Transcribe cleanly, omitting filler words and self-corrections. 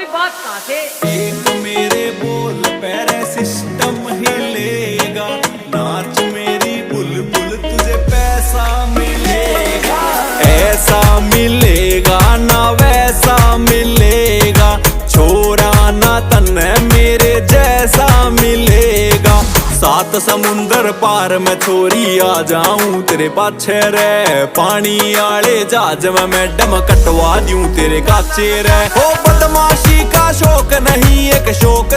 कोई बात कहाँ से? एक मेरे बोल पैरे सिस्टम हिलेगा, नाच मेरी बुलबुल तुझे पैसा मिलेगा। ऐसा मिलेगा ना वैसा मिलेगा, छोरा ना तन्ने मेरे जैसा मिलेगा। सात समुंदर पार मैं छोरी आ जाऊं तेरे पाछे रे, पानी आले जहाज में मैडम कटवा दूं तेरे काचे रे। ओ बदमाशी का शौक नहीं एक शौक